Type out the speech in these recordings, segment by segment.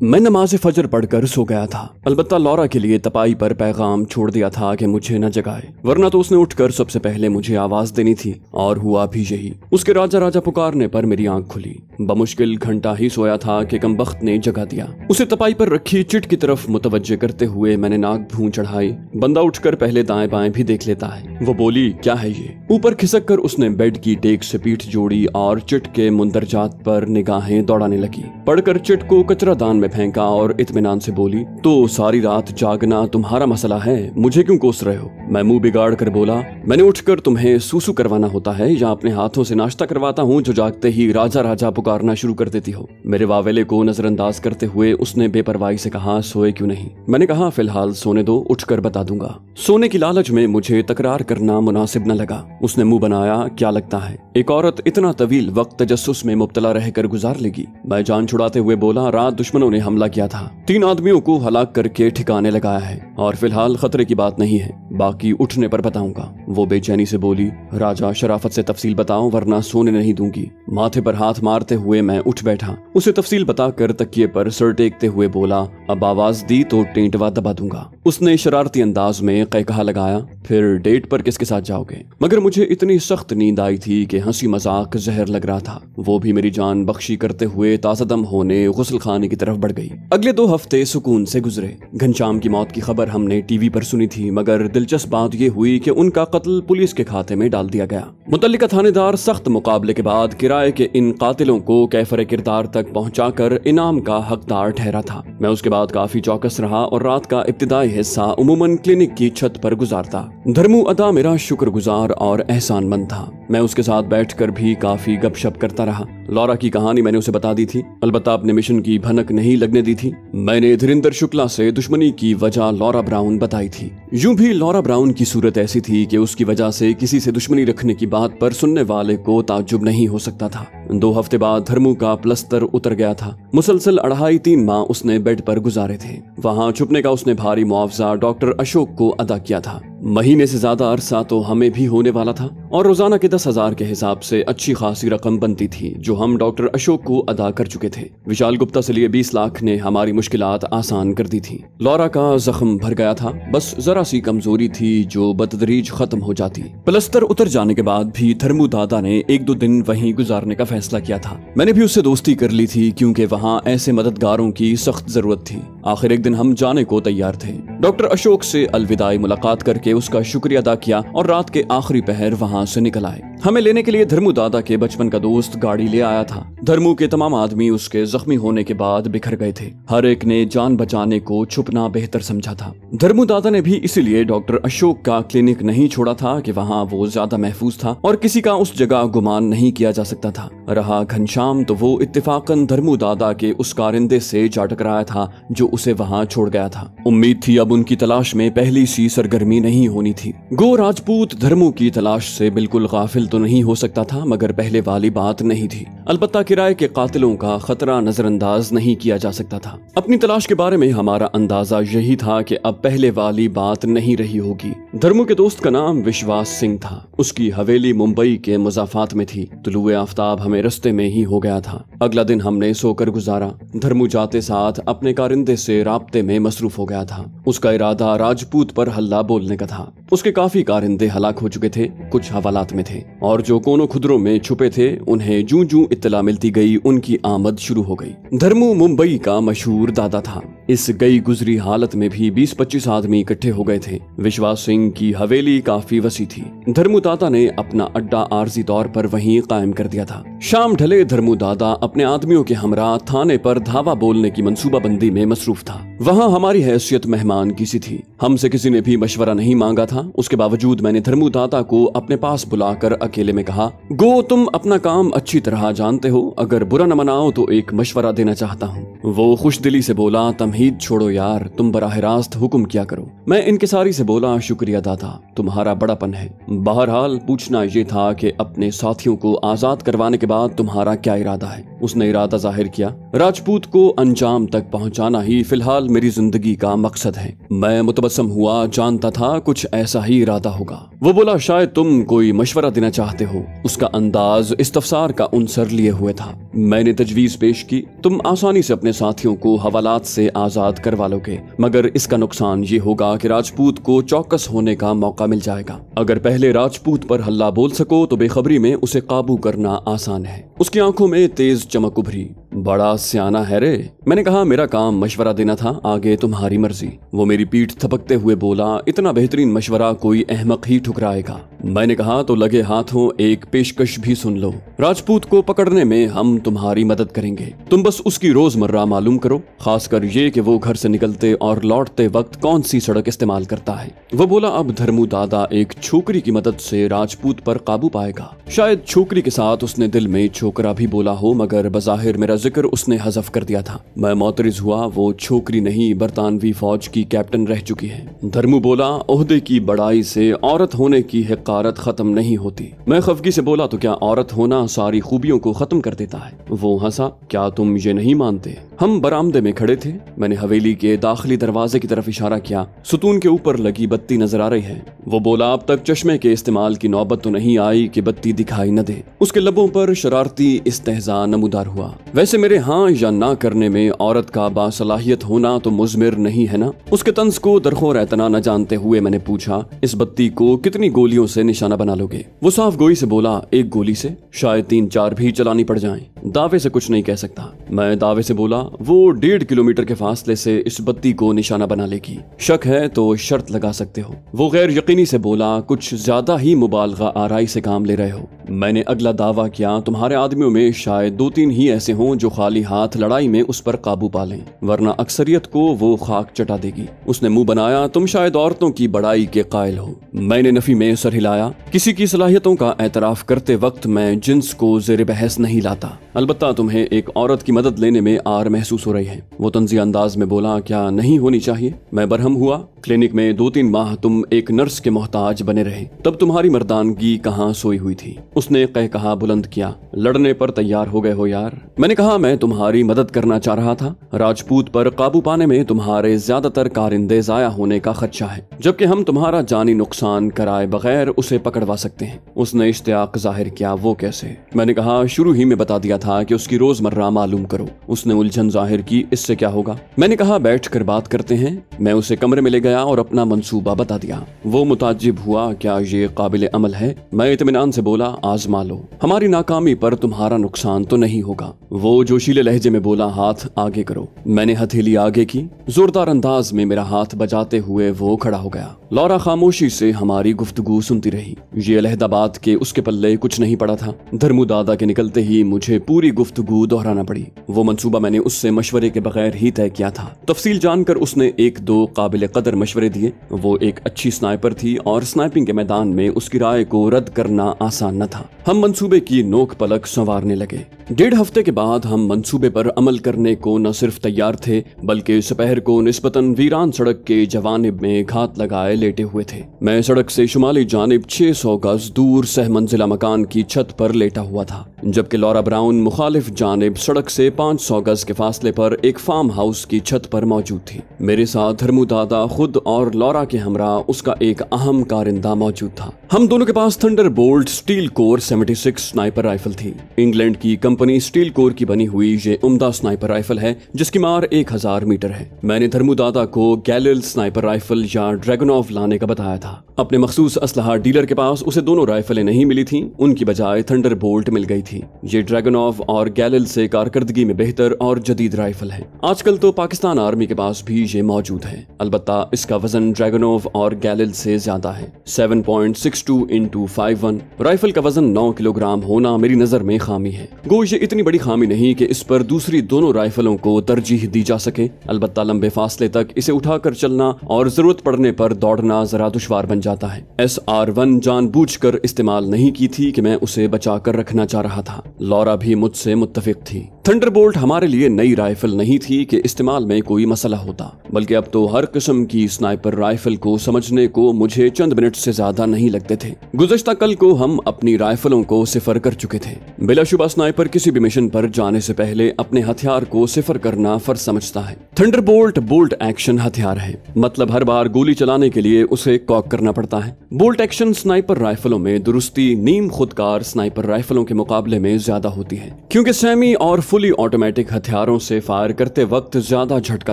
मैं नमाज फजर पढ़कर सो गया था। अलबत्ता लौरा के लिए तपाई पर पैगाम छोड़ दिया था कि मुझे न जगाए, वरना तो उसने उठकर सबसे पहले मुझे आवाज देनी थी। और हुआ भी यही। उसके राजा राजा पुकारने पर मेरी आंख खुली। बमुश्किल घंटा ही सोया था कि कमबख्त ने जगा दिया। उसे तपाई पर रखी चिट की तरफ मुतवज्जे करते हुए मैंने नाक भूं चढ़ाई। बंदा उठकर पहले दाएं बाएं भी देख लेता है। वो बोली, क्या है ये? ऊपर खिसक कर उसने बेड की टेक से पीठ जोड़ी और चिट के मुंदरजात पर निगाहें दौड़ाने लगी। पढ़कर चिट को कचरादान में फेंका और इत्मीनान से बोली, तो सारी रात जागना तुम्हारा मसला है, मुझे क्यों कोस रहे हो? मैं मुंह बिगाड़ कर बोला, मैंने उठकर तुम्हें सूसू करवाना होता है या अपने हाथों से नाश्ता करवाता हूँ जो जागते ही राजा राजा पुकारना शुरू कर देती हो? मेरे वावेले को नजरअंदाज करते हुए उसने बेपरवाही से कहा, सोए क्यों नहीं? मैंने कहा, फिलहाल सोने दो, उठकर बता दूंगा। सोने की लालच में मुझे तकरार करना मुनासिब न लगा। उसने मुंह बनाया, क्या लगता है एक औरत इतना तवील वक्त तजस्सुस में मुब्तला रहकर गुजार लेगी? मैं जान छुड़ाते हुए बोला, रात दुश्मनों ने हमला किया था, 3 आदमियों को हलाक करके ठिकाने लगाया है और फिलहाल खतरे की बात नहीं है, बाकी उठने पर बताऊंगा। वो बेचैनी से बोली, राजा शराफत से तफसील बताओ वरना सोने नहीं दूंगी। माथे पर हाथ मारते हुए मैं उठ बैठा। उसे तफसील बताकर तकिए पर सर टेकते हुए बोला, अब आवाज दी तो टेंटवा दबा दूंगा। उसने शरारती अंदाज में कहकहा लगाया, फिर डेट पर किसके साथ जाओगे? मगर मुझे इतनी सख्त नींद आई थी कि हंसी मजाक जहर लग रहा था। वो भी मेरी जान बख्शी करते हुए ताज़ादम होने गुस्ल खाने की तरफ बढ़ गई। अगले 2 हफ्ते सुकून से गुजरे। घनश्याम की मौत की खबर हमने टीवी पर सुनी थी, मगर दिलचस्प बात ये हुई कि उनका कत्ल पुलिस के खाते में डाल दिया गया। मुतल्लिका थानेदार सख्त मुकाबले के बाद किराए के इन कातिलों को कैफर किरदार तक पहुंचाकर इनाम का हकदार ठहरा था। मैं उसके बाद काफी चौकस रहा और रात का इब्तिदाई हिस्सा उमूमन क्लिनिक की छत पर गुजारता। धर्मू अदा मेरा शुक्रगुजार और एहसानमंद था। मैं उसके साथ बैठकर भी काफी गपशप करता रहा। लौरा की कहानी मैंने उसे बता दी थी, अलबत्ता अपने मिशन की भनक नहीं लगने दी थी। मैंने धीरेंद्र शुक्ला से दुश्मनी की वजह लौरा ब्राउन बताई थी। यूं भी लौरा ब्राउन की सूरत ऐसी थी कि उसकी वजह से किसी से दुश्मनी रखने की बात पर सुनने वाले को ताज्जुब नहीं हो सकता था। 2 हफ्ते बाद धर्मू का प्लस्तर उतर गया था। मुसलसल 2.5-3 माह उसने बेड पर गुजारे थे। वहाँ छुपने का उसने भारी मुआवजा डॉक्टर अशोक को अदा किया था। महीने से ज्यादा अरसा तो हमें भी होने वाला था और रोजाना के 10,000 के हिसाब से अच्छी खासी रकम बनती थी जो हम डॉक्टर अशोक को अदा कर चुके थे। विशाल गुप्ता से लिए 20 लाख ने हमारी मुश्किलात आसान कर दी थी। लौरा का जख्म भर गया था, बस जरा सी कमजोरी थी जो बतदरीज खत्म हो जाती। प्लस्तर उतर जाने के बाद भी धर्मू दादा ने 1-2 दिन वहीं गुजारने का फैसला किया था। मैंने भी उससे दोस्ती कर ली थी क्योंकि वहाँ ऐसे मददगारों की सख्त जरूरत थी। आखिर एक दिन हम जाने को तैयार थे। डॉक्टर अशोक से अलविदाई मुलाकात करके उसका शुक्रिया अदा किया और रात के आखिरी पहर वहाँ से निकल आए। हमें लेने के लिए धर्मू दादा के बचपन का दोस्त गाड़ी ले आया था। धर्मू के तमाम आदमी उसके जख्मी होने के बाद बिखर गए थे। हर एक ने जान बचाने को छुपना बेहतर समझा था। धर्मू दादा ने भी इसीलिए डॉक्टर अशोक का क्लिनिक नहीं छोड़ा था कि वहाँ वो ज्यादा महफूज था और किसी का उस जगह गुमान नहीं किया जा सकता था। रहा घनश्याम तो वो इत्तेफाकन धर्मू दादा के उस कारिंदे से जा टकराया था जो उसे वहाँ छोड़ गया था। उम्मीद थी अब उनकी तलाश में पहली सी सरगर्मी नहीं होनी थी। गो राजपूत धर्मू की तलाश से बिल्कुल गाफिल तो नहीं हो सकता था, मगर पहले वाली बात नहीं थी। अलबत्ता किराए के कातिलों का खतरा नजरअंदाज नहीं किया जा सकता था। अपनी तलाश के बारे में हमारा अंदाजा यही था कि अब पहले वाली बात नहीं रही होगी। धर्मू के दोस्त का नाम विश्वास सिंह था। उसकी हवेली मुंबई के मुजाफात में थी। तुलुए आफ्ताब हमें रस्ते में ही हो गया था। अगला दिन हमने सोकर गुजारा। धर्मू जाते साथ अपने कारिंदे से राब्ते में मसरूफ हो गया था। उसका इरादा राजपूत पर हल्ला बोलने का था। उसके काफी कारिंदे हलाक हो चुके थे, कुछ हवालात में थे और जो कोनों खुदरों में छुपे थे उन्हें जूं जूं इत्तला मिलती गई उनकी आमद शुरू हो गई। धर्मू मुंबई का मशहूर दादा था। इस गई गुजरी हालत में भी 20-25 आदमी इकट्ठे हो गए थे। विश्वास सिंह की हवेली काफी वसी थी। धर्मू दादा ने अपना अड्डा आर्जी तौर पर वहीं कायम कर दिया था। शाम ढले धर्मू दादा अपने आदमियों के हमरा थाने पर धावा बोलने की मंसूबाबंदी में मसरूफ था। वहाँ हमारी हैसियत मेहमान की सी थी। हमसे किसी ने भी मशवरा नहीं मांगा था। उसके बावजूद मैंने धर्मू दादा को अपने पास बुलाकर अकेले में कहा, गो तुम अपना काम अच्छी तरह जानते हो, अगर बुरा न मनाओ तो एक मशवरा देना चाहता हूँ। वो खुश दिली से बोला, तमहीद छोड़ो यार, तुम बराह रास्त हुक्म किया करो। मैं इनकिसारी से बोला, शुक्रिया दादा, तुम्हारा बड़ापन है। बहरहाल पूछना ये था कि अपने साथियों को आजाद करवाने के बाद तुम्हारा क्या इरादा है? उसने इरादा जाहिर किया, राजपूत को अंजाम तक पहुंचाना ही फिलहाल मेरी जिंदगी का मकसद है। मैं मुतबस्सम हुआ, जानता था कुछ ऐसा ही इरादा होगा। वो बोला, शायद तुम कोई मशवरा देना चाहते हो। उसका अंदाज इस्तफसार का उनसर लिए हुए था। मैंने तजवीज पेश की, तुम आसानी से अपने साथियों को हवालात से आजाद करवा लोगे, मगर इसका नुकसान ये होगा कि राजपूत को चौकस होने का मौका मिल जाएगा। अगर पहले राजपूत पर हल्ला बोल सको तो बेखबरी में उसे काबू करना आसान है। उसकी आंखों में तेज चमक उभरी। बड़ा सियाना है रे। मैंने कहा, मेरा काम मशवरा देना था, आगे तुम्हारी मर्जी। वो मेरी पीठ थपकते हुए बोला, इतना बेहतरीन मशवरा कोई अहमक ही ठुकराएगा। मैंने कहा, तो लगे हाथों एक पेशकश भी सुन लो। राजपूत को पकड़ने में हम तुम्हारी मदद करेंगे, तुम बस उसकी रोजमर्रा मालूम करो, खासकर ये कि वो घर से निकलते और लौटते वक्त कौन सी सड़क इस्तेमाल करता है। वो बोला, अब धर्मू दादा एक छोकरी की मदद से राजपूत पर काबू पाएगा। शायद छोकरी के साथ उसने दिल में छोकरा भी बोला हो, मगर बज़ाहिर मेरा जिक्र उसने हज़फ कर दिया था। मैं मोतरिज हुआ, वो छोकरी नहीं बरतानवी फौज की कैप्टन रह चुकी है। धर्मू बोला, ओहदे की बड़ाई से औरत होने की हक़ारत खत्म नहीं होती। मैं खफगी से बोला, तो क्या औरत होना सारी खूबियों को खत्म कर देता है? वो हंसा, क्या तुम ये नहीं मानते? हम बरामदे में खड़े थे। मैंने हवेली के दाखिली दरवाजे की तरफ इशारा किया। सुतून के ऊपर लगी बत्ती नजर आ रही है। वो बोला, अब तक चश्मे के इस्तेमाल की नौबत तो नहीं आई कि बत्ती दिखाई न दे। उसके लबों पर शरारती इस्तेहजा नमूदार हुआ। वैसे मेरे हाँ या ना करने में औरत का बासलाहियत होना तो मुजमिर नहीं है ना? उसके तंज को दरखोर एतना न जानते हुए मैंने पूछा, इस बत्ती को कितनी गोलियों से निशाना बना लोगे? वो साफ गोई से बोला, एक गोली से, शायद 3-4 भी चलानी पड़ जाएं। दावे से कुछ नहीं कह सकता। मैं दावे से बोला, वो 1.5 किलोमीटर के फासले से इस बत्ती को निशाना बना लेगी। शक है तो शर्त लगा सकते हो। वो गैर यकीनी से बोला, कुछ ज्यादा ही मुबालगा आराई से काम ले रहे हो। मैंने अगला दावा किया, तुम्हारे आदमियों में शायद 2-3 ही ऐसे हों जो खाली हाथ लड़ाई में उस पर काबू पा लें, वरना अक्सरियत को वो खाक चटा देगी। उसने मुंह बनाया, तुम शायद औरतों की बड़ाई के कायल हो। मैंने नफी में सर हिलाया। किसी की सलाहियतों का एतराफ करते वक्त मैं जिन्स को ज़ेर बहस नहीं लाता। अलबत्ता तुम्हें एक औरत की मदद लेने में आर महसूस हो रही है। वो तंज़ी अंदाज में बोला, क्या नहीं होनी चाहिए? मैं बरहम हुआ। क्लिनिक में 2-3 माह तुम एक नर्स के मोहताज बने रहे, तब तुम्हारी मर्दानगी कहाँ सोई हुई थी? उसने कह कहा बुलंद किया, लड़ने पर तैयार हो गए हो यार। मैंने कहा, मैं तुम्हारी मदद करना चाह रहा था। राजपूत पर काबू पाने में तुम्हारे ज्यादातर कारिंदे जाया होने का खदशा है, जबकि हम तुम्हारा जानी नुकसान कराए बगैर उसे पकड़वा सकते हैं। उसने इश्तियाक जाहिर किया, वो कैसे? मैंने कहा, शुरू ही में बता दिया था कि उसकी रोजमर्रा मालूम करो। उसने उलझन जाहिर की, इससे क्या होगा? मैंने कहा, बैठ कर बात करते हैं। मैं उसे कमरे में ले गया और अपना मंसूबा बता दिया। वो मुताज्जिब हुआ, क्या ये काबिल अमल है? मैं इत्मीनान से बोला, आजमा लो, हमारी नाकामी पर तुम्हारा नुकसान तो नहीं होगा। वो जोशीले लहजे में बोला, हाथ आगे करो। मैंने हथेली आगे की। जोरदार अंदाज में मेरा हाथ बजाते हुए वो खड़ा हो गया। लौरा खामोशी से हमारी गुफ्तगू सुनती रही। ये अलहदा बात के उसके पल्ले कुछ नहीं पड़ा था। धर्मू दादा के निकलते ही मुझे पूरी गुफ्तगू दोहराना पड़ी। वो मंसूबा मैंने उससे मशवरे के बगैर ही तय किया था। तफसील जानकर उसने 1-2 काबिल कदर मशवरे दिए। वो एक अच्छी स्नाइपर थी और स्नाइपिंग के मैदान में उसकी राय को रद्द करना आसान न था। हम मंसूबे की नोक पलक संवारने लगे। 1.5 हफ्ते के बाद हम मंसूबे पर अमल करने को न सिर्फ तैयार थे, बल्कि सपहर को निस्बतन वीरान सड़क के जवानिब में घात लगाए लेटे हुए थे। मैं सड़क से शुमाली जानिब 600 गज दूर सह मंजिला मकान की छत पर लेटा हुआ था, जबकि लौरा ब्राउन मुखालिफ जानिब सड़क से 500 गज के फासले पर एक फार्म हाउस की छत पर मौजूद थी। मेरे साथ धर्मू दादा खुद और लौरा के हमरा उसका एक अहम कारिंदा मौजूद था। हम दोनों के पास Thunderbolt steel core 76 sniper rifle थी। इंग्लैंड की कंपनी स्टील कोर की बनी हुई ये उम्दा स्नाइपर राइफल है, जिसकी मार 1000 मीटर है। मैंने धर्मू दादा को गैलिल स्नाइपर राइफल या ड्रैगनोव लाने का बताया था। अपने मखसूस असलहा डीलर के पास उसे दोनों राइफलें नहीं मिली थीं, उनकी बजाय थंडरबोल्ट मिल गई थी। ये ड्रैगनोव और गैलिल से कारकर्दगी में बेहतर और जदीद राइफल है। आजकल तो पाकिस्तान आर्मी के पास भी ये मौजूद है, अलबत्ता इसका वजन ड्रैगनोव और गैलिल से ज्यादा है। 7.62 × 5.1 राइफल का वजन 9 किलोग्राम होना मेरी नजर में खामी है। गो ये इतनी बड़ी खामी नहीं कि इस पर दूसरी दोनों राइफलों को तरजीह दी जा सके, अलबत्ता लंबे फासले तक इसे उठाकर चलना और जरूरत पड़ने पर दौड़ना जरा दुश्वार बन जाता है। SR1 जानबूझकर इस्तेमाल नहीं की थी कि मैं उसे बचा कर रखना चाह रहा था। लौरा भी मुझसे मुत्तफिक थी। थंडरबोल्ट हमारे लिए नई राइफल नहीं थी कि इस्तेमाल में कोई मसला होता, बल्कि अब तो हर किस्म की स्नाइपर राइफल को समझने को मुझे चंद मिनट से ज्यादा नहीं लगते थे। गुज़श्ता कल को हम अपनी राइफलों को सिफर कर चुके थे। बिलाशुबा स्नाइपर किसी भी मिशन पर जाने से पहले अपने हथियार को सिफर करना फर्ज समझता है। थंडरबोल्ट बोल्ट एक्शन हथियार है, मतलब हर बार गोली चलाने के लिए उसे कॉक करना पड़ता है। बोल्ट एक्शन स्नाइपर राइफलों में दुरुस्ती नीम खुदकार स्नाइपर राइफलों के मुकाबले में ज्यादा होती है, क्योंकि सेमी और फुली ऑटोमेटिक हथियारों से फायर करते वक्त ज्यादा झटका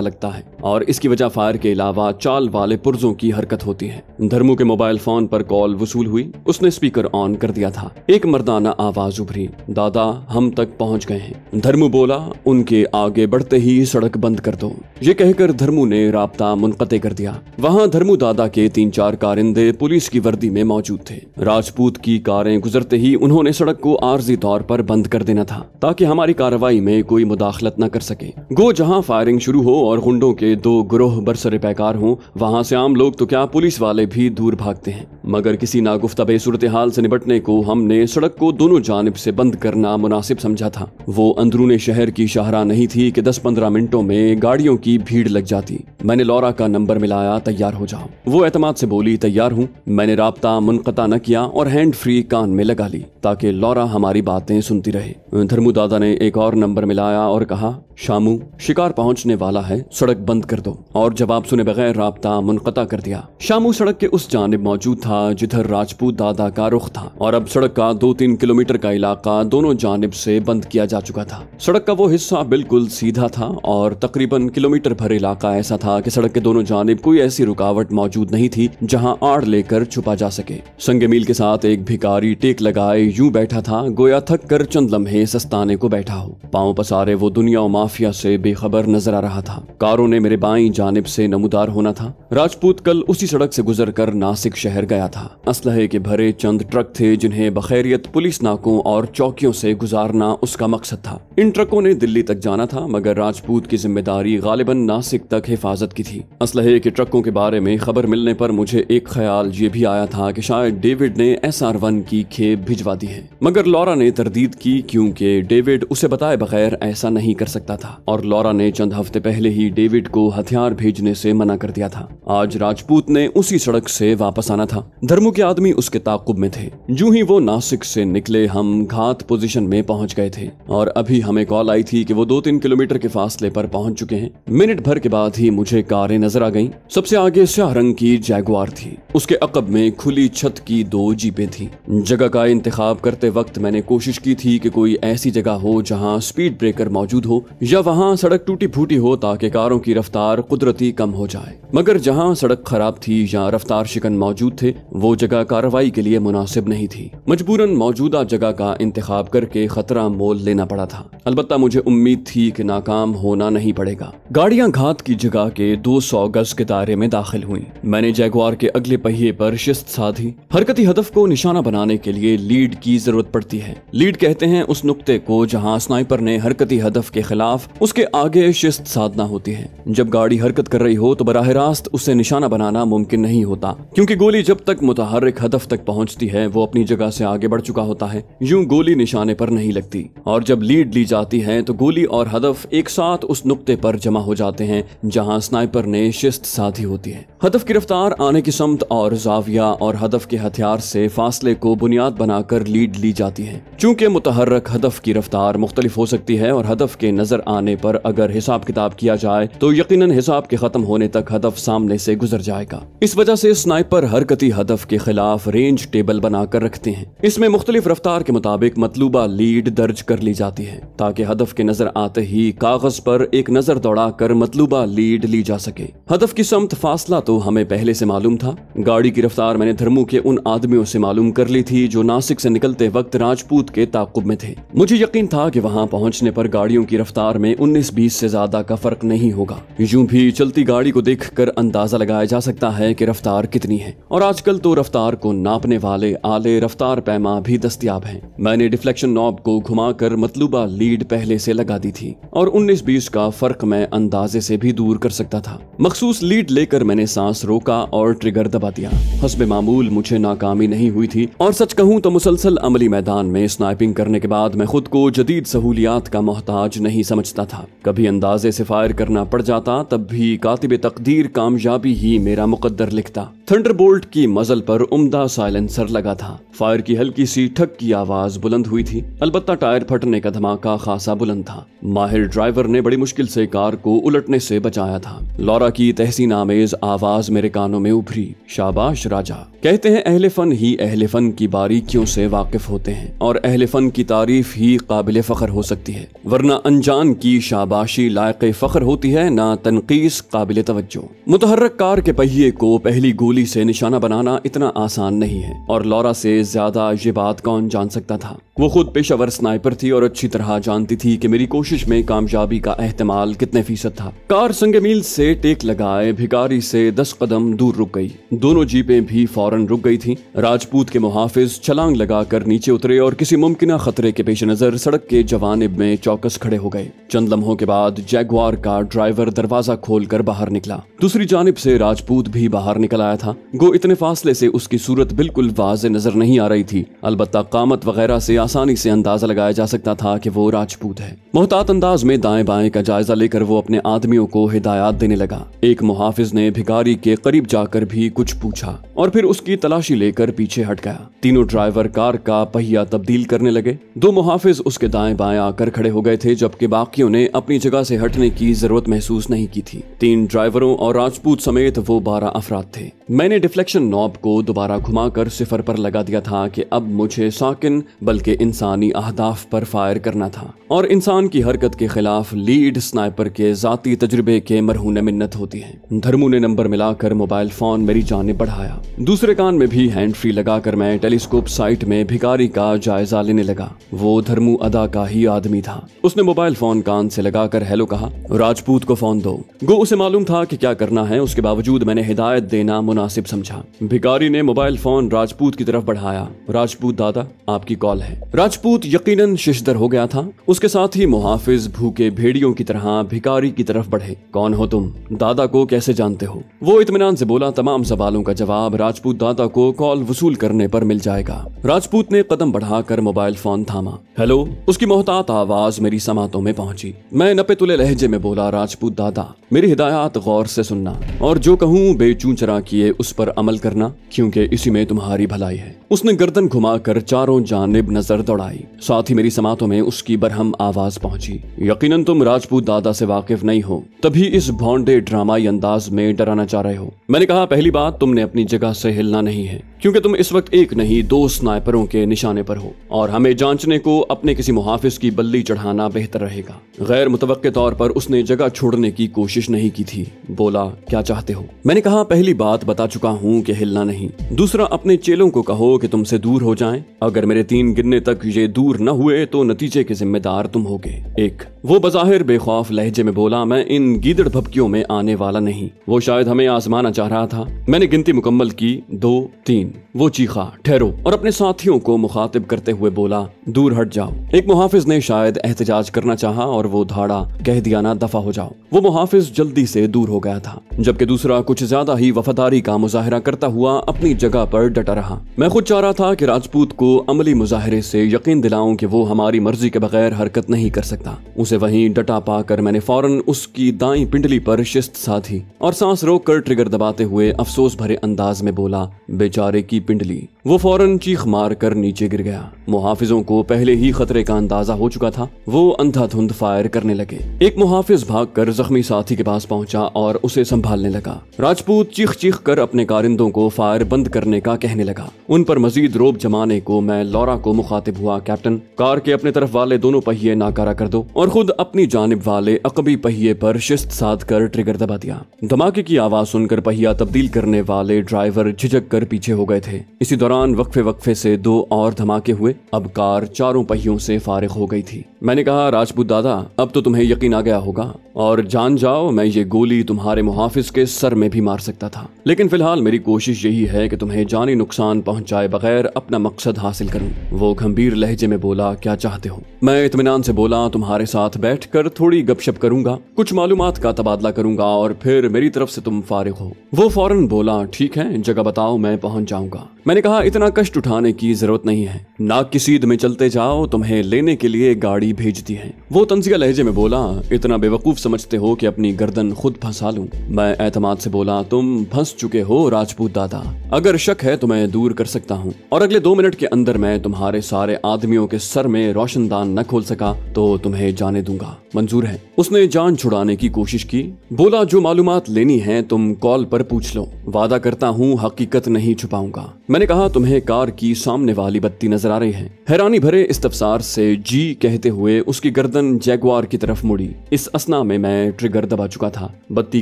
लगता है और इसकी वजह फायर के अलावा चाल वाले पुर्जों की हरकत होती है। धर्मू के मोबाइल फोन पर कॉल वसूल हुई। उसने स्पीकर ऑन कर दिया था। एक मर्दाना आवाज उभरी, दादा हम तक पहुंच गए हैं। धर्मू बोला, उनके आगे बढ़ते ही सड़क बंद कर दो। ये कहकर धर्मू ने राब्ता मुनक़ते कर दिया। वहां धर्मू दादा के 3-4 कारिंदे पुलिस की वर्दी में मौजूद थे। राजपूत की कारें गुजरते ही उन्होंने सड़क को आर्जी तौर पर बंद कर देना था ताकि हमारी कार्रवाई में कोई मुदाखलत न कर सके। गो जहां फायरिंग शुरू हो और गुंडों के 2 गिरोह बरसरे पैकार हों, वहां से आम लोग तो क्या पुलिस वाले भी दूर भागते हैं। मगर किसी नागुफ्ता सूरत हाल से निपटने को हमने सड़क को दोनों जानिब से बंद करना मुनासिब समझा था। वो अंदरूने शहर की शाहराह नहीं थी कि 10-15 मिनटों में गाड़ियों की भीड़ लग जाती। मैंने लौरा का नंबर मिलाया, तैयार हो जाओ। वो एतमाद से बोली, तैयार हूँ। मैंने राब्ता मुनक़ता न किया और हैंड फ्री कान में लगा ली ताकि लौरा हमारी बातें सुनती रहे। धर्मू दादा ने एक और नंबर मिलाया और कहा, शामू शिकार पहुंचने वाला है, सड़क बंद कर दो। और जवाब सुने बगैर राब्ता मुनक़ता कर दिया। शामू सड़क के उस जानिब मौजूद था जिधर राजपूत दादा का रुख था और अब सड़क का 2-3 किलोमीटर का इलाका दोनों जानिब से बंद किया जा चुका था। सड़क का वो हिस्सा बिल्कुल सीधा था और तकरीबन किलोमीटर भर इलाका ऐसा था कि सड़क के दोनों जानिब कोई ऐसी रुकावट मौजूद नहीं थी जहां आड़ लेकर छुपा जा सके। संगे मील के साथ एक भिखारी टेक लगाए यूं बैठा था गोया थक कर चंद लम्हे सस्ताने को बैठा हो। पांव पसारे वो दुनिया और माफिया से बेखबर नजर आ रहा था। कारों ने मेरे बाईं जानिब से नमूदार होना था। राजपूत कल उसी सड़क से गुजर कर नासिक शहर गया था। असलहे के भरे चंद ट्रक थे जिन्हें बखैरियत पुलिस नाकों और चौकियों से गुजारना उसका मकसद था। इन ट्रकों ने दिल्ली तक जाना था, मगर राजपूत की जिम्मेदारी गालिबन नासिक तक हिफाजत की थी। असलहे के ट्रकों के बारे में खबर मिलने पर मुझे एक ख्याल ये भी आया था कि शायद डेविड ने SR-1 की खेप भिजवा दी है, मगर लौरा ने तरदीद की क्योंकि डेविड उसे बताए बगैर ऐसा नहीं कर सकता था और लौरा ने चंद हफ्ते पहले ही डेविड को हथियार भेजने से मना कर दिया था। आज राजपूत ने उसी सड़क से वापस आना था। धर्मू के आदमी उसके ताकुब में थे। जो ही वो नासिक से निकले हम घात पोजीशन में पहुंच गए थे और अभी हमें कॉल आई थी कि वो 2-3 किलोमीटर के फासले पर पहुंच चुके हैं। मिनट भर के बाद ही मुझे कारें नजर आ गईं। सबसे आगे स्याह रंग की जैगुआर थी, उसके अकब में खुली छत की 2 जीपें थी। जगह का इंतखाब करते वक्त मैंने कोशिश की थी कि कोई ऐसी जगह हो जहां स्पीड ब्रेकर मौजूद हो या वहां सड़क टूटी फूटी हो ताकि कारों की रफ्तार कुदरती कम हो जाए। मगर जहां सड़क खराब थी या रफ्तार शिकन मौजूद थे, वो जगह कार्रवाई के लिए मुनासिब नहीं थी। मजबूरन मौजूदा जगह का इंतखाब करके खतरा मोल लेना पड़ा था। अलबत्ता मुझे उम्मीद थी कि नाकाम होना नहीं पड़ेगा। गाड़ियां घात की जगह के 200 गज के दायरे में दाखिल हुई। मैंने जैगुआर के अगले पहिए पर शिस्त साधी। हरकती हदफ को निशाना बनाने के लिए लीड की जरूरत पड़ती है। लीड कहते हैं उस नुक्ते को जहां स्नाइपर ने हरकती हदफ के खिलाफ उसके आगे शिस्त साधना होती है। जब गाड़ी हरकत कर रही हो तो बराह रास्त उसे निशाना बनाना मुमकिन नहीं होता, क्योंकि गोली जब तक मुतहर्रिक हदफ तक पहुंचती है वो अपनी जगह से आगे बढ़ चुका होता है। यूं गोली निशाने पर नहीं लगती और जब लीड ली जाती है तो गोली और हदफ एक साथ उस नुक्ते पर जमा हो जाते हैं जहां स्नाइपर ने शिस्त साधी होती है। हदफ की रफ्तार, आने की समत और जाविया और हदफ के हथियार से फासले को बुनियाद बनाकर लीड ली जाती है। चूंकि मुतहर्रिक हदफ की रफ्तार मुख्तलिफ हो सकती है और हदफ के नजर आने पर अगर हिसाब किताब किया जाए तो यकीनन हिसाब के खत्म होने तक हदफ सामने से गुजर जाएगा। इस वजह से स्नाइपर हरकती हदफ के खिलाफ रेंज टेबल बनाकर रखते हैं। इसमें मुख्तलिफ रफ्तार के मुताबिक मतलूबा लीड दर्ज कर ली जाती है ताकि हदफ के नजर आते ही कागज पर एक नजर दौड़ाकर मतलूबा लीड ली जा सके। हदफ की समत फासला तो हमें पहले से मालूम था। गाड़ी की रफ्तार मैंने धर्मू के उन आदमियों से मालूम कर ली थी जो नासिक से निकलते वक्त राजपूत के ताकुब में थे। मुझे यकीन था कि वहां पहुंचने पर गाड़ियों की रफ्तार में 19-20 से ज्यादा का फर्क नहीं होगा। यूं भी चलती गाड़ी को देखकर अंदाजा लगाया जा सकता है कि रफ्तार कितनी है और आजकल तो रफ्तार को नापने वाले आले रफ्तार पैमा भी दस्तयाब हैं। मैंने डिफ्लेक्शन नॉब को घुमाकर मतलूबा लीड पहले से लगा दी थी और 19-20 का फर्क मैं अंदाजे से भी दूर कर सकता था। मखसूस लीड लेकर मैंने सांस रोका और ट्रिगर दबा दिया। हस्बे मामूल मुझे नाकामी नहीं हुई थी और सच कहूं तो मुसलसल अमली मैदान में स्नाइपिंग करने के बाद मैं खुद को जदीद सहूलियात का मोहताज नहीं समझता था। कभी अंदाजे से फायर करना पड़ जाता, तब भी कातिब तकदीर कामयाबी ही मेरा मुकद्दर लिखता। लगा। थंडरबोल्ट की मजल पर उम्दा साइलेंसर लगा था। फायर की हल्की सी ठक की आवाज बुलंद हुई थी, अलबत्ता टायर फटने का धमाका खासा बुलंद था। माहिर ड्राइवर ने बड़ी मुश्किल से कार को उलटने से बचाया था। लौरा की तहसीन आमेज आवाज मेरे कानों में उभरी, शाबाश राजा। कहते हैं अहले फन ही अहले फन की बारीकियों से वाकिफ होते हैं और अहले फन की तारीफ ही काबिल फख्र हो सकती है, वरना अनजान की शाबाशी लायक फख्र होती है, ना तनकीस काबिल तवज्जो। मुतहर्रक कार के पहिए को पहली गोली से निशाना बनाना इतना आसान नहीं है, और लौरा से ज्यादा ये बात कौन जान सकता था। वो खुद पेशावर स्नाइपर थी और अच्छी तरह जानती थी कि मेरी कोशिश में कामयाबी का एहतमाल कितने फीसद था। कार संगे मील से टेक लगाए भिखारी से 10 कदम दूर रुक गई। दोनों जीपें भी फौरन रुक गई थीं। राजपूत के मुहाफिज छलांग लगाकर नीचे उतरे और किसी मुमकिन खतरे के पेश नजर सड़क के जवानिब में चौकस खड़े हो गए। चंद लम्हों के बाद जैगवार का ड्राइवर दरवाजा खोलकर बाहर निकला। दूसरी जानिब से राजपूत भी बाहर निकल आया था। गो इतने फासले से उसकी सूरत बिल्कुल वाज़े नजर नहीं आ रही थी, अलबत्ता कामत वगैरह से आसानी से अंदाजा लगाया जा सकता था कि वो राजपूत है। मोहतात अंदाज में दाएं बाएं का जायजा लेकर वो अपने आदमियों को हिदायत देने लगा। एक मुहाफिज ने भिखारी के करीब जाकर भी कुछ पूछा और फिर उसकी तलाशी लेकर पीछे हट गया। तीनों ड्राइवर कार का पहिया तब्दील करने लगे। 2 मुहाफिज उसके दाएं बाएं आकर खड़े हो गए थे, जबकि बाकियों ने अपनी जगह से हटने की जरूरत महसूस नहीं की थी। 3 ड्राइवरों और राजपूत समेत वो 12 अफराद थे। मैंने डिफ्लेक्शन नॉब को दोबारा घुमाकर 0 पर लगा दिया था कि अब मुझे साकिन बल्कि इंसानी अहदाफ पर फायर करना था, और इंसान की हरकत के खिलाफ लीड स्नाइपर के जाती तजुर्बे के मरहून मिन्नत होती है। धर्मू ने नंबर मिलाकर मोबाइल फोन मेरी जानिब बढ़ाया। दूसरे कान में भी हैंड फ्री लगाकर मैं टेलीस्कोप साइट में भिखारी का जायजा लेने लगा। वो धर्मू अदा का ही आदमी था। उसने मोबाइल फोन कान से लगाकर हेलो कहा। राजपूत को फोन दो। गो उसे मालूम था कि क्या करना है, उसके बावजूद मैंने हिदायत देना मुनासिब समझा। भिखारी ने मोबाइल फोन राजपूत की तरफ बढ़ाया। राजपूत दादा, आपकी कॉल है। राजपूत यकीनन शिशदर हो गया था। उसके साथ ही मुहाफिज भूखे भेड़ियों की तरह भिखारी की तरफ बढ़े। कौन हो तुम? दादा को कैसे जानते हो? वो इत्मीनान से बोला, तमाम सवालों का जवाब राजपूत दादा को कॉल वसूल करने पर मिल जाएगा। राजपूत ने कदम बढ़ाकर मोबाइल फोन थामा। हेलो। उसकी मोहतात आवाज मेरी समातों में पहुंची। मैं नपे तुले लहजे में बोला, राजपूत दादा, मेरी हिदायत गौर से सुनना और जो कहूँ बेचूचरा किए उस पर अमल करना, क्योंकि इसी में तुम्हारी भलाई है। उसने गर्दन घुमाकर चारों जानिब नजर दौड़ाई। साथ ही मेरी समातों में उसकी बरहम आवाज पहुंची। यकीनन तुम राजपूत दादा से वाकिफ नहीं हो, तभी इस भौंडे ड्रामाई अंदाज में डराना चाह रहे हो। मैंने कहा, पहली बात, तुमने अपनी जगह से हिलना नहीं है, क्योंकि तुम इस वक्त एक नहीं 2 स्नाइपरों के निशाने पर हो, और हमें जांचने को अपने किसी मुहाफिज की बल्ली चढ़ाना बेहतर रहेगा। गैर मुतवक्के तौर पर उसने जगह छोड़ने की कोशिश नहीं की थी। बोला, क्या चाहते हो? मैंने कहा, पहली बात बता चुका हूँ कि हिलना नहीं। दूसरा, अपने चेलों को कहो कि तुमसे दूर हो जाएं। अगर मेरे 3 गिनने तक ये दूर न हुए तो नतीजे के जिम्मेदार तुम होगे। 1। वो बज़ाहिर बेखौफ लहजे में बोला, मैं इन गीदड़ भपकियों में आने वाला नहीं। वो शायद हमें आजमाना चाह रहा था। मैंने गिनती मुकम्मल की, 2, 3। वो चीखा, ठहरो, और अपने साथियों को मुखातिब करते हुए बोला, दूर हट जाओ। एक मुहाफिज ने शायद एहतजाज करना चाहा और वो धाड़ा, कह दिया ना, दफा हो जाओ। वो मुहाफिज जल्दी से दूर हो गया था, जबकि दूसरा कुछ ज्यादा ही वफादारी का मुजाहिरा करता हुआ अपनी जगह पर डटा रहा। मैं खुद चाह रहा था कि राजपूत को अमली मुजाहिरे से यकीन दिलाऊं कि वो हमारी मर्जी के बगैर हरकत नहीं कर सकता। उसे वहीं डटा पाकर मैंने फौरन उसकी दाईं पिंडली पर शिस्त साधी और सांस रोककर ट्रिगर दबाते हुए अफसोस भरे अंदाज में बोला, बेचारे की पिंडली। वो फौरन चीख मार कर नीचे गिर गया। मुहाफिजों को पहले ही खतरे का अंदाजा हो चुका था। वो अंधाधुंध फायर करने लगे। एक मुहाफिज भागकर जख्मी साथी के पास पहुंचा और उसे संभालने लगा। राजपूत चीख चीख कर अपने कारिंदों को फायर बंद करने का कहने लगा। उन पर मजीद रोब जमाने को मैं लौरा को मुखातिब हुआ, कैप्टन, कार के अपने तरफ वाले दोनों पहिए नाकारा कर दो और खुद अपनी जानिब वाले अकबी पहिए पर शिस्त साध कर ट्रिगर दबा दिया। धमाके की आवाज सुनकर पहिया तब्दील करने वाले ड्राइवर झिझक कर पीछे हो गए थे। इसी दौरान वक्फे से 2 और धमाके हुए। अब कार चारों पहियों से फारिग हो गई थी। मैंने कहा, राजपूत दादा, अब तो तुम्हें यकीन आ गया होगा, और जान जाओ मैं ये गोली तुम्हारे मुहाफिज के सर में भी मार सकता था, लेकिन फिलहाल मेरी कोशिश यही है कि तुम्हें जानी नुकसान पहुंचाए बगैर अपना मकसद हासिल करूं। वो गंभीर लहजे में बोला, क्या चाहते हो? मैं इत्मीनान से बोला, तुम्हारे साथ बैठकर थोड़ी गपशप करूंगा, कुछ मालूमात का तबादला करूंगा और फिर मेरी तरफ से तुम फारिग हो। वो फौरन बोला, ठीक है, जगह बताओ, मैं पहुंच जाऊंगा। मैंने कहा, इतना कष्ट उठाने की जरूरत नहीं है, नाक की सीध में चलते जाओ, तुम्हें लेने के लिए गाड़ी भेज दी हैं। वो तंजिया लहजे में बोला, इतना बेवकूफ समझते हो कि अपनी गर्दन खुद फंसा लूं? मैं एतमाद से बोला, तुम फंस चुके हो राजपूत दादा, अगर शक है तो मैं दूर कर सकता हूँ, और अगले 2 मिनट के अंदर मैं तुम्हारे सारे आदमियों के सर में रोशनदान न खोल सका तो तुम्हें जाने दूंगा, मंजूर है? उसने जान छुड़ाने की कोशिश की। बोला, जो मालूमात लेनी है तुम कॉल पर पूछ लो, वादा करता हूँ हकीकत नहीं छुपाऊंगा। मैंने कहा, तुम्हें कार की सामने वाली बत्ती नजर आ रही है? हैरानी भरे इस्तफसार से जी कहते हुए उसकी गर्दन जैगुआर की तरफ मुड़ी। इस असना में मैं ट्रिगर दबा चुका था। बत्ती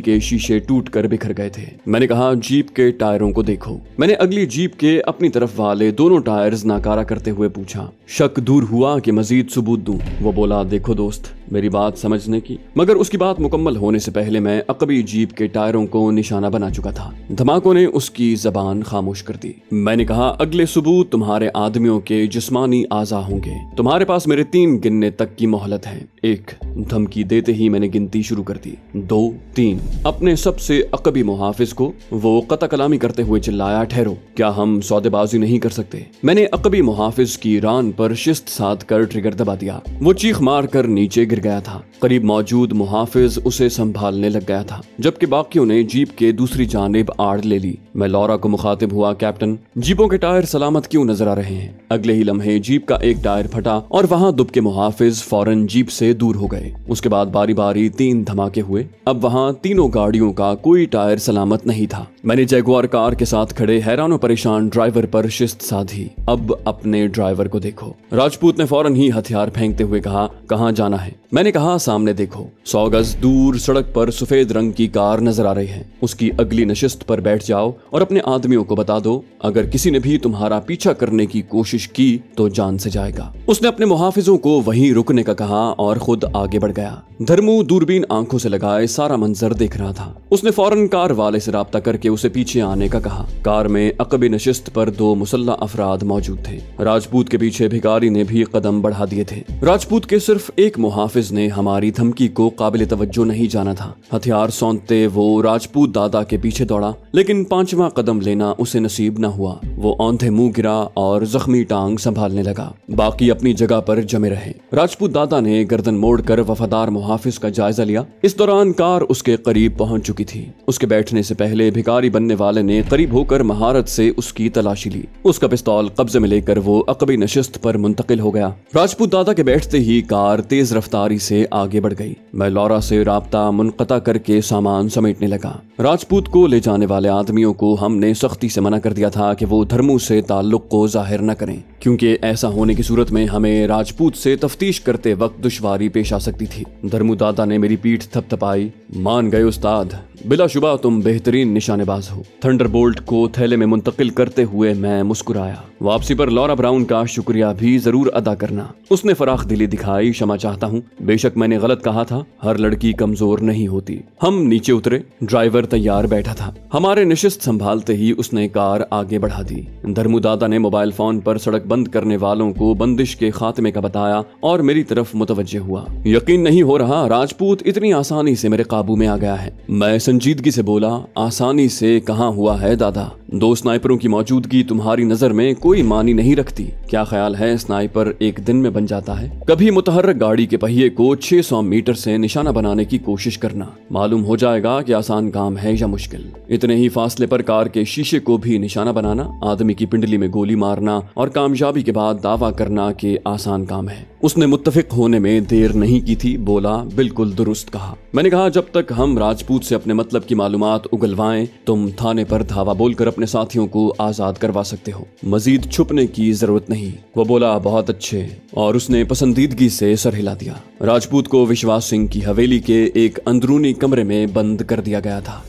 के शीशे टूट कर बिखर गए थे। मैंने कहा, जीप के टायरों को देखो। मैंने अगली जीप के अपनी तरफ वाले दोनों टायर्स नाकारा करते हुए पूछा। शक दूर हुआ कि मजीद सबूत दूं। वो बोला, देखो दोस्त, मेरी बात समझने की। मगर उसकी बात मुकम्मल होने से पहले मैं अकबी जीप के टायरों को निशाना बना चुका था। धमाकों ने उसकी जबान खामोश कर दी। मैंने कहा, अगले सबूत तुम्हारे आदमियों के जिस्मानी आज़ा होंगे। तुम्हारे पास मेरे 3 गिनने तक की मोहलत है। 1, धमकी देते ही मैंने गिनती शुरू कर दी। 2, 3। अपने सबसे अकबी मुहाफिज को वो कता कलामी करते हुए चिल्लाया, ठहरो, क्या हम सौदेबाजी नहीं कर सकते? मैंने अकबी मुहाफिज की रान पर शिस्त साध कर ट्रिगर दबा दिया। वो चीख मार कर नीचे गिर गया था। करीब मौजूद मुहाफिज उसे संभालने लग गया था, जबकि बाकियों ने जीप के दूसरी जानिब आड़ ले ली। मैं लौरा को मुखातिब हुआ, कैप्टन, जीपों के टायर सलामत क्यों नजर आ रहे हैं? अगले ही लम्हे जीप का एक टायर फटा और वहां दुबके मुहाफिज फौरन जीप से दूर हो गए। उसके बाद बारी बारी 3 धमाके हुए। अब वहां तीनों गाड़ियों का कोई टायर सलामत नहीं था। मैंने जैगुआर कार के साथ खड़े हैरान और परेशान ड्राइवर पर शिस्त साधी। अब अपने ड्राइवर को देखो। राजपूत ने फौरन ही हथियार फेंकते हुए कहा, कहाँ जाना है? मैंने कहा, सामने देखो। 100 गज दूर सड़क पर सफेद रंग की कार नजर आ रही है। उसकी अगली नशिस्त पर बैठ जाओ और अपने आदमियों को बता दो, अगर किसी ने भी तुम्हारा पीछा करने की कोशिश की तो जान से जाएगा। उसने अपने मुहाफिजों को वहीं रुकने का कहा और खुद आगे बढ़ गया। धर्मू दूरबीन आंखों से लगाए सारा मंजर देख रहा था। उसने फौरन कार वाले से राब्ता करके उसे पीछे आने का कहा। कार में अकबी नशिस्त पर 2 मुसल्ला अफराद मौजूद थे। राजपूत के पीछे भिखारी ने भी कदम बढ़ा दिए थे। राजपूत के सिर्फ एक मुहाफिज ने हमारी धमकी को काबिल तवज्जो नहीं जाना था। हथियार सौंपते वो राजपूत दादा के पीछे दौड़ा, लेकिन 5वां कदम लेना उसे नसीब न हुआ। वो औंधे मुंह गिरा और जख्मी टांग संभालने लगा। बाकी अपनी जगह पर जमे रहे। राजपूत दादा ने गर्दन मोड़कर वफादार मुहाफिज का जायजा लिया। इस दौरान कार उसके करीब पहुंच चुकी थी। उसके बैठने से पहले भिखारी बनने वाले ने करीब होकर महारत से उसकी तलाशी ली। उसका पिस्तौल कब्जे में लेकर वो अकबी नशिस्त पर मुंतकिल हो गया। राजपूत दादा के बैठते ही कार तेज रफ्तारी से आगे बढ़ गई। मैं लौरा से राब्ता मुनक़ता करके सामान समेटने लगा। राजपूत को ले जाने वाले आदमियों को हमने सख्ती से मना कर दिया था कि वो धर्मू से ताल्लुक को जाहिर न करें, क्योंकि ऐसा होने की सूरत में हमें राजपूत से तफ्तीश करते वक्त दुश्वारी पेश आ सकती थी। धर्मू दादा ने मेरी पीठ थपथपाई। मान गए उस्ताद, बिलाशुबा तुम बेहतरीन निशानेबाज हो। थंडरबोल्ट को थैले में मुंतकिल करते हुए मैं मुस्कुराया। वापसी पर लौरा ब्राउन का शुक्रिया भी जरूर अदा करना। उसने फराख दिली दिखाई। क्षमा चाहता हूँ, बेशक मैंने गलत कहा था, हर लड़की कमजोर नहीं होती। हम नीचे उतरे। ड्राइवर तैयार बैठा था। हमारे नशिस्त संभालते ही उसने कार आगे बढ़ा दी। धर्मू दादा ने मोबाइल फोन पर सड़क बंद करने वालों को बंदिश के खात्मे का बताया और मेरी तरफ मुतवज्जे हुआ। यकीन नहीं हो रहा राजपूत इतनी आसानी से मेरे काबू में आ गया है। मैं संजीदगी से बोला, आसानी से कहाँ हुआ है दादा? 2 स्नाइपरों की मौजूदगी तुम्हारी नजर में कोई मानी नहीं रखती। क्या ख्याल है स्नाइपर एक दिन में बन जाता है? कभी मुतहर्रक गाड़ी के पहिए को 600 मीटर से निशाना बनाने की कोशिश करना, मालूम हो जाएगा कि आसान काम है या मुश्किल। इतने ही फासले पर कार के शीशे को भी निशाना बनाना, आदमी की पिंडली में गोली मारना और कामयाबी के बाद दावा करना कि आसान काम है। उसने मुत्तफिक होने में देर नहीं की थी। बोला, बिल्कुल दुरुस्त कहा। मैंने कहा, जब तक हम राजपूत से अपने मतलब की मालूमात उगलवाएं, तुम थाने पर धावा बोलकर अपने साथियों को आजाद करवा सकते हो। मजीद छुपने की जरूरत नहीं। वो बोला, बहुत अच्छे, और उसने पसंदीदगी से सर हिला दिया। राजपूत को विश्वास सिंह की हवेली के एक अंदरूनी कमरे में बंद कर दिया गया था।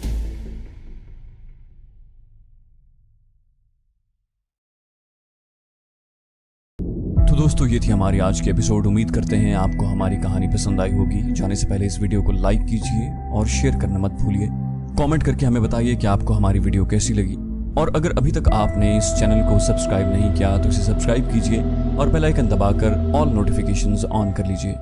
तो दोस्तों, ये थी हमारी आज की एपिसोड। उम्मीद करते हैं आपको हमारी कहानी पसंद आई होगी। जाने से पहले इस वीडियो को लाइक कीजिए और शेयर करना मत भूलिए। कमेंट करके हमें बताइए कि आपको हमारी वीडियो कैसी लगी, और अगर अभी तक आपने इस चैनल को सब्सक्राइब नहीं किया तो इसे सब्सक्राइब कीजिए और बेल आइकन दबाकर ऑल नोटिफिकेशंस ऑन कर लीजिए।